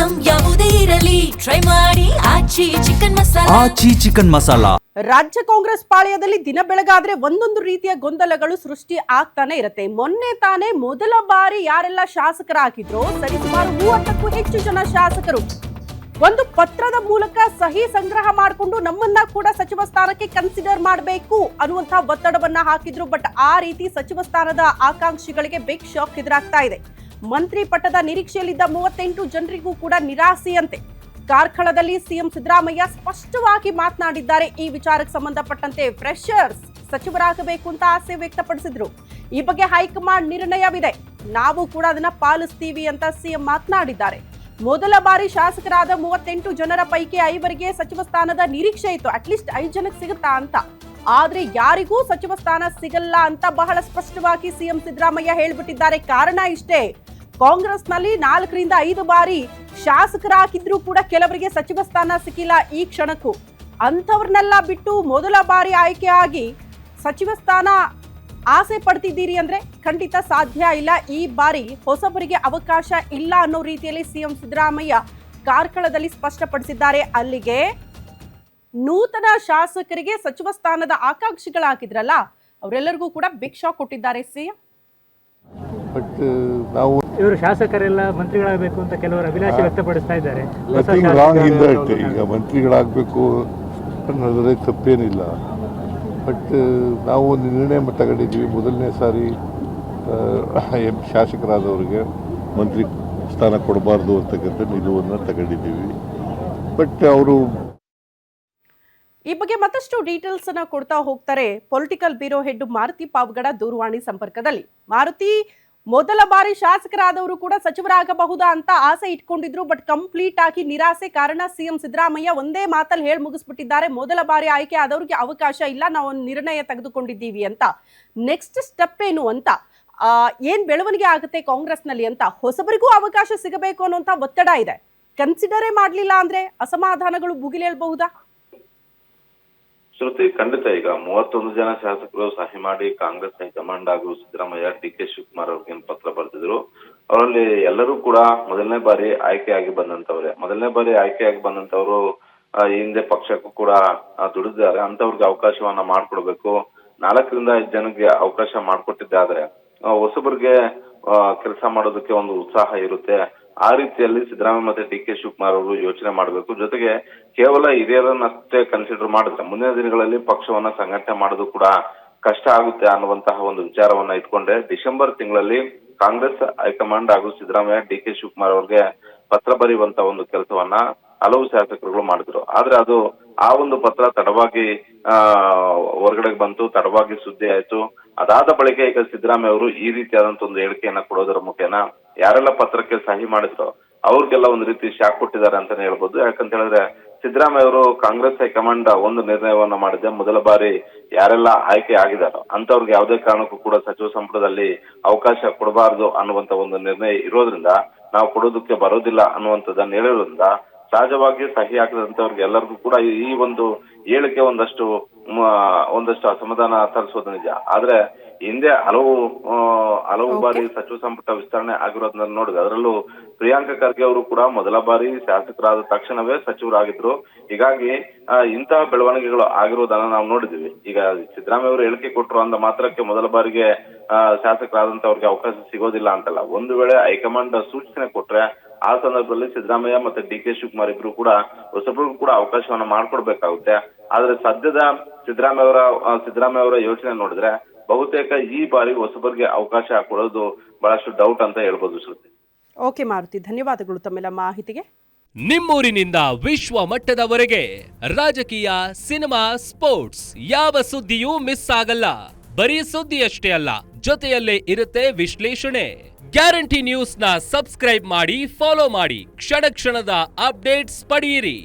Item ಯಾವುದೇ ಇರಲಿ try ಮಾಡಿ ಆಚಿ ಚಿಕನ್ ಮಸಾಲಾ. ರಾಜ್ಯ ಕಾಂಗ್ರೆಸ್ ಪಾಳ್ಯದಲ್ಲಿ ದಿನ ಬೆಳಗಾದ್ರೆ ಒಂದೊಂದು ರೀತಿಯ ಗೊಂದಲಗಳು ಸೃಷ್ಟಿ ಆಗ್ತಾನೆ ಇರುತ್ತೆ. ಮೊನ್ನೆ ತಾನೇ ಮೊದಲ ಬಾರಿ ಯಾರೆಲ್ಲ ಶಾಸಕರಾಗಿದ್ರು ಸರಿಸುಮಾರು 30ಕ್ಕೂ ಹೆಚ್ಚು ಜನ ಶಾಸಕರು ಒಂದು ಪತ್ರದ ಮೂಲಕ ಸಹಿ ಸಂಗ್ರಹ ಮಾಡಿಕೊಂಡು ನಮ್ಮನ್ನ ಕೂಡ ಸಚಿವ ಸ್ಥಾನಕ್ಕೆ ಕನ್ಸಿಡರ್ ಮಾಡಬೇಕು ಅನ್ನುವಂತಹ ಒತ್ತಡವನ್ನ ಹಾಕಿದ್ರು. ಬಟ್ ಆ ರೀತಿ ಸಚಿವ ಸ್ಥಾನದ ಆಕಾಂಕ್ಷಿಗಳಿಗೆ ಬಿಗ್ ಶಾಕ್ ಎದುರಾಗ್ತಾ ಇದೆ. ಮಂತ್ರಿ ಪಟ್ಟದ ನಿರೀಕ್ಷೆಯಲ್ಲಿದ್ದ 38 ಜನರಿಗೂ ಕೂಡ ನಿರಾಸೆಯಂತೆ. ಕಾರ್ಕಳದಲ್ಲಿ ಸಿಎಂ ಸಿದ್ದರಾಮಯ್ಯ ಸ್ಪಷ್ಟವಾಗಿ ಮಾತನಾಡಿದ್ದಾರೆ. ಈ ವಿಚಾರಕ್ಕೆ ಸಂಬಂಧಪಟ್ಟಂತೆ ಫ್ರೆಶರ್ಸ್ ಸಚಿವರಾಗಬೇಕು ಅಂತ ಆಸೆ ವ್ಯಕ್ತಪಡಿಸಿದ್ರು. ಈ ಬಗ್ಗೆ ಹೈಕಮಾಂಡ್ ನಿರ್ಣಯವಿದೆ, ನಾವು ಕೂಡ ಅದನ್ನ ಪಾಲಿಸ್ತೀವಿ ಅಂತ ಸಿಎಂ ಮಾತನಾಡಿದ್ದಾರೆ. ಮೊದಲ ಬಾರಿ ಶಾಸಕರಾದ 38 ಜನರ ಪೈಕಿ 5 ಸಚಿವ ಸ್ಥಾನದ ನಿರೀಕ್ಷೆ ಇತ್ತು. ಅಟ್ಲೀಸ್ಟ್ 5 ಜನಕ್ಕೆ ಸಿಗುತ್ತಾ ಅಂತ. ಆದ್ರೆ ಯಾರಿಗೂ ಸಚಿವ ಸ್ಥಾನ ಸಿಗಲ್ಲ ಅಂತ ಬಹಳ ಸ್ಪಷ್ಟವಾಗಿ ಸಿಎಂ ಸಿದ್ದರಾಮಯ್ಯ ಹೇಳ್ಬಿಟ್ಟಿದ್ದಾರೆ. ಕಾರಣ ಇಷ್ಟೇ, ಕಾಂಗ್ರೆಸ್ನಲ್ಲಿ 4 ರಿಂದ 5 ಬಾರಿ ಶಾಸಕರಾಗಿದ್ರು ಕೂಡ ಕೆಲವರಿಗೆ ಸಚಿವ ಸ್ಥಾನ ಸಿಕ್ಕಿಲ್ಲ ಈ ಕ್ಷಣಕ್ಕೂ. ಅಂಥವ್ರನ್ನೆಲ್ಲ ಬಿಟ್ಟು ಮೊದಲ ಬಾರಿ ಆಯ್ಕೆಯಾಗಿ ಸಚಿವ ಸ್ಥಾನ ಆಸೆ ಪಡ್ತಿದ್ದೀರಿ ಅಂದ್ರೆ ಖಂಡಿತ ಸಾಧ್ಯ ಇಲ್ಲ. ಈ ಬಾರಿ ಹೊಸಬರಿಗೆ ಅವಕಾಶ ಇಲ್ಲ ಅನ್ನೋ ರೀತಿಯಲ್ಲಿ ಸಿಎಂ ಸಿದ್ದರಾಮಯ್ಯ ಕಾರ್ಕಳದಲ್ಲಿ ಸ್ಪಷ್ಟಪಡಿಸಿದ್ದಾರೆ. ಅಲ್ಲಿಗೆ ನೂತನ ಶಾಸಕರಿಗೆ ಸಚಿವ ಸ್ಥಾನದ ಆಕಾಂಕ್ಷಿಗಳಾಗಿದ್ರಲ್ಲ ಅವರೆಲ್ಲರಿಗೂ ಕೂಡ ಬಿಗ್ ಶಾಕ್ ಕೊಟ್ಟಿದ್ದಾರೆ ಸಿಎಂ. ಬಟ್ ನಾವು ಇವರು ಶಾಸಕರೆಲ್ಲ ಮಂತ್ರಿಗಳಾಗಬೇಕು ಅಂತ ಕೆಲವರು ಅಭಿಲಾಷೆ ವ್ಯಕ್ತಪಡಿಸ್ತಾ ಇದ್ದಾರೆ. ಈಗ ಮಂತ್ರಿಗಳಾಗಬೇಕು ಅನ್ನೋದ್ರೆ ತಪ್ಪೇನಿಲ್ಲ. ಬಟ್ ನಾವು ಒಂದು ನಿರ್ಣಯ ತಗೊಂಡಿದ್ದೀವಿ. ಮೊದಲನೇ ಸಾರಿ ಶಾಸಕರಾದವರಿಗೆ ಮಂತ್ರಿ ಸ್ಥಾನ ಕೊಡಬಾರ್ದು ಅಂತಕ್ಕಂಥ ನಿಲುವನ್ನು ತಗೊಂಡಿದ್ದೀವಿ. ಬಟ್ ಅವರು ಈ ಬಗ್ಗೆ ಮತ್ತಷ್ಟು ಡೀಟೇಲ್ಸ್ ಅನ್ನ ಕೊಡ್ತಾ ಹೋಗ್ತಾರೆ political bureau head Maruti Pavagada ದೂರವಾಣಿ ಸಂಪರ್ಕದಲ್ಲಿ. ಮಾರುತಿ, ಮೊದಲ ಬಾರಿ ಶಾಸಕರಾದವರು ಕೂಡ ಸಚಿವರಾಗಬಹುದಾ ಅಂತ ಆಸೆ ಇಟ್ಕೊಂಡಿದ್ರು. ಬಟ್ ಕಂಪ್ಲೀಟ್ ಆಗಿ ನಿರಾಸೆ. ಕಾರಣ ಸಿಎಂ ಸಿದ್ದರಾಮಯ್ಯ ಒಂದೇ ಮಾತಲ್ಲಿ ಹೇಳಿ ಮುಗಿಸ್ಬಿಟ್ಟಿದ್ದಾರೆ, ಮೊದಲ ಬಾರಿ ಆಯ್ಕೆ ಆದವ್ರಿಗೆ ಅವಕಾಶ ಇಲ್ಲ, ನಾವು ಒಂದು ನಿರ್ಣಯ ತೆಗೆದುಕೊಂಡಿದ್ದೀವಿ ಅಂತ. ನೆಕ್ಸ್ಟ್ ಸ್ಟೆಪ್ ಏನು ಅಂತ, ಏನ್ ಬೆಳವಣಿಗೆ ಆಗುತ್ತೆ ಕಾಂಗ್ರೆಸ್ನಲ್ಲಿ ಅಂತ, ಹೊಸಬರಿಗೂ ಅವಕಾಶ ಸಿಗಬೇಕು ಅನ್ನುವಂತ ಒತ್ತಡ ಇದೆ. ಕನ್ಸಿಡರೇ ಮಾಡ್ಲಿಲ್ಲ ಅಂದ್ರೆ ಅಸಮಾಧಾನಗಳು ಭುಗಿಲೇಳಬಹುದಾ? ಶ್ರುತಿ, ಖಂಡಿತ. ಈಗ 31 ಜನ ಶಾಸಕರು ಸಹಿ ಮಾಡಿ ಕಾಂಗ್ರೆಸ್ ಹೈಕಮಾಂಡ್ ಹಾಗೂ ಸಿದ್ದರಾಮಯ್ಯ ಡಿ.ಕೆ. ಶಿವಕುಮಾರ್ ಅವ್ರಿಗೆ ಪತ್ರ ಬರೆದಿದ್ರು. ಅವರಲ್ಲಿ ಎಲ್ಲರೂ ಕೂಡ ಮೊದಲನೇ ಬಾರಿ ಆಯ್ಕೆಯಾಗಿ ಬಂದಂತವ್ರೆ. ಮೊದಲನೇ ಬಾರಿ ಆಯ್ಕೆಯಾಗಿ ಬಂದಂತವ್ರು ಈ ಹಿಂದೆ ಪಕ್ಷಕ್ಕೂ ಕೂಡ ದುಡಿದಿದ್ದಾರೆ. ಅಂತವ್ರಿಗೆ ಅವಕಾಶವನ್ನ ಮಾಡ್ಕೊಡ್ಬೇಕು. 4 ರಿಂದ 5 ಜನಕ್ಕೆ ಅವಕಾಶ ಮಾಡ್ಕೊಟ್ಟಿದ್ದಾದ್ರೆ ಹೊಸಬರಿಗೆ ಕೆಲಸ ಮಾಡೋದಕ್ಕೆ ಒಂದು ಉತ್ಸಾಹ ಇರುತ್ತೆ. ಆ ರೀತಿಯಲ್ಲಿ ಸಿದ್ದರಾಮಯ್ಯ ಮತ್ತೆ ಡಿ.ಕೆ. ಶಿವಕುಮಾರ್ ಅವರು ಯೋಚನೆ ಮಾಡಬೇಕು. ಜೊತೆಗೆ ಕೇವಲ ಹಿರಿಯರನ್ನಷ್ಟೇ ಕನ್ಸಿಡರ್ ಮಾಡಿದ್ರೆ ಮುಂದಿನ ದಿನಗಳಲ್ಲಿ ಪಕ್ಷವನ್ನ ಸಂಘಟನೆ ಮಾಡೋದು ಕೂಡ ಕಷ್ಟ ಆಗುತ್ತೆ ಅನ್ನುವಂತಹ ಒಂದು ವಿಚಾರವನ್ನ ಇಟ್ಕೊಂಡೆ ಡಿಸೆಂಬರ್ ತಿಂಗಳಲ್ಲಿ ಕಾಂಗ್ರೆಸ್ ಹೈಕಮಾಂಡ್ ಹಾಗೂ ಸಿದ್ದರಾಮಯ್ಯ ಡಿ.ಕೆ. ಶಿವಕುಮಾರ್ ಅವ್ರಿಗೆ ಪತ್ರ ಬರೆಯುವಂತ ಒಂದು ಕೆಲಸವನ್ನ ಹಲವು ಶಾಸಕರುಗಳು ಮಾಡಿದ್ರು. ಆದ್ರೆ ಅದು ಆ ಒಂದು ಪತ್ರ ತಡವಾಗಿ ಹೊರಗಡೆಗೆ ಬಂತು, ತಡವಾಗಿ ಸುದ್ದಿ ಆಯ್ತು. ಅದಾದ ಬಳಿಕ ಈಗ ಸಿದ್ದರಾಮಯ್ಯ ಅವರು ಈ ರೀತಿಯಾದಂತ ಒಂದು ಹೇಳಿಕೆಯನ್ನ ಕೊಡೋದರ ಮುಖೇನ ಯಾರೆಲ್ಲ ಪತ್ರಕ್ಕೆ ಸಹಿ ಮಾಡಿದ್ರು ಅವ್ರಿಗೆಲ್ಲ ಒಂದು ರೀತಿ ಶಾಕ್ ಕೊಟ್ಟಿದ್ದಾರೆ ಅಂತಾನೆ ಹೇಳ್ಬೋದು. ಯಾಕಂತ ಹೇಳಿದ್ರೆ ಸಿದ್ದರಾಮಯ್ಯ ಅವರು ಕಾಂಗ್ರೆಸ್ ಹೈಕಮಾಂಡ್ ಒಂದು ನಿರ್ಣಯವನ್ನ ಮಾಡಿದೆ, ಮೊದಲ ಬಾರಿ ಯಾರೆಲ್ಲ ಆಯ್ಕೆ ಆಗಿದಾರೋ ಅಂತವ್ರಿಗೆ ಯಾವುದೇ ಕಾರಣಕ್ಕೂ ಕೂಡ ಸಚಿವ ಸಂಪುಟದಲ್ಲಿ ಅವಕಾಶ ಕೊಡಬಾರದು ಅನ್ನುವಂತ ಒಂದು ನಿರ್ಣಯ ಇರೋದ್ರಿಂದ ನಾವು ಕೊಡೋದಕ್ಕೆ ಬರೋದಿಲ್ಲ ಅನ್ನುವಂಥದ್ದನ್ನ ಹೇಳಿರೋದ್ರಿಂದ ಸಹಜವಾಗಿ ಸಹಿ ಹಾಕಿದಂತವ್ರಿಗೆ ಎಲ್ಲರಿಗೂ ಕೂಡ ಈ ಒಂದು ಹೇಳಿಕೆ ಒಂದಷ್ಟು ಅಸಮಾಧಾನ ತರಿಸೋದು ನಿಜ. ಆದ್ರೆ ಹಿಂದೆ ಹಲವು ಬಾರಿ ಸಚಿವ ಸಂಪುಟ ವಿಸ್ತರಣೆ ಆಗಿರೋದನ್ನ ನೋಡಿದ್ರೆ ಅದರಲ್ಲೂ ಪ್ರಿಯಾಂಕ ಖರ್ಗೆ ಅವರು ಕೂಡ ಮೊದಲ ಬಾರಿ ಶಾಸಕರಾದ ತಕ್ಷಣವೇ ಸಚಿವರಾಗಿದ್ರು. ಹೀಗಾಗಿ ಇಂತಹ ಬೆಳವಣಿಗೆಗಳು ಆಗಿರೋದನ್ನ ನಾವು ನೋಡಿದೀವಿ. ಈಗ ಸಿದ್ದರಾಮಯ್ಯ ಅವರು ಹೇಳಿಕೆ ಕೊಟ್ಟರು ಅಂದ ಮಾತ್ರಕ್ಕೆ ಮೊದಲ ಬಾರಿಗೆ ಶಾಸಕರಾದಂತವ್ರಿಗೆ ಅವಕಾಶ ಸಿಗೋದಿಲ್ಲ ಅಂತಲ್ಲ. ಒಂದು ವೇಳೆ ಹೈಕಮಾಂಡ್ ಸೂಚನೆ ಕೊಟ್ರೆ ಆ ಸಂದರ್ಭದಲ್ಲಿ ಸಿದ್ದರಾಮಯ್ಯ ಮತ್ತೆ ಡಿ.ಕೆ. ಶಿವಕುಮಾರ್ ಇಬ್ರು ಕೂಡ ಹೊಸಬ್ರಿಗೂ ಕೂಡ ಅವಕಾಶವನ್ನ ಮಾಡ್ಕೊಡ್ಬೇಕಾಗುತ್ತೆ. ಆದ್ರೆ ಸದ್ಯದ ಸಿದ್ದರಾಮಯ್ಯ ಅವರ ಯೋಚನೆ ನೋಡಿದ್ರೆ ಬಹುತೇಕ ಈ ಬಾರಿ ಹೊಸಬರಿಗೆ ಅವಕಾಶ ಕೊಡೋದು ಬಹಳಷ್ಟು ಡೌಟ್ ಅಂತ ಹೇಳ್ಬೋದು. ಶ್ರುತಿ, ಓಕೆ ಮಾರುತಿ, ಧನ್ಯವಾದಗಳು ತಮ್ಮೆಲ್ಲ ಮಾಹಿತಿಗೆ. ನಿಮ್ಮೂರಿನಿಂದ ವಿಶ್ವ ಮಟ್ಟದವರೆಗೆ ರಾಜಕೀಯ, ಸಿನಿಮಾ, ಸ್ಪೋರ್ಟ್ಸ್ ಯಾವ ಸುದ್ದಿಯೂ ಮಿಸ್ ಆಗಲ್ಲ. ಬರೀ ಸುದ್ದಿಯಷ್ಟೇ ಅಲ್ಲ, ಜೊತೆಯಲ್ಲೇ ಇರುತ್ತೆ ವಿಶ್ಲೇಷಣೆ. ಗ್ಯಾರಂಟಿ ನ್ಯೂಸ್ ನ ಸಬ್ಸ್ಕ್ರೈಬ್ ಮಾಡಿ, ಫಾಲೋ ಮಾಡಿ, ಕ್ಷಣ ಕ್ಷಣದ ಅಪ್ಡೇಟ್ಸ್ ಪಡೆಯಿರಿ.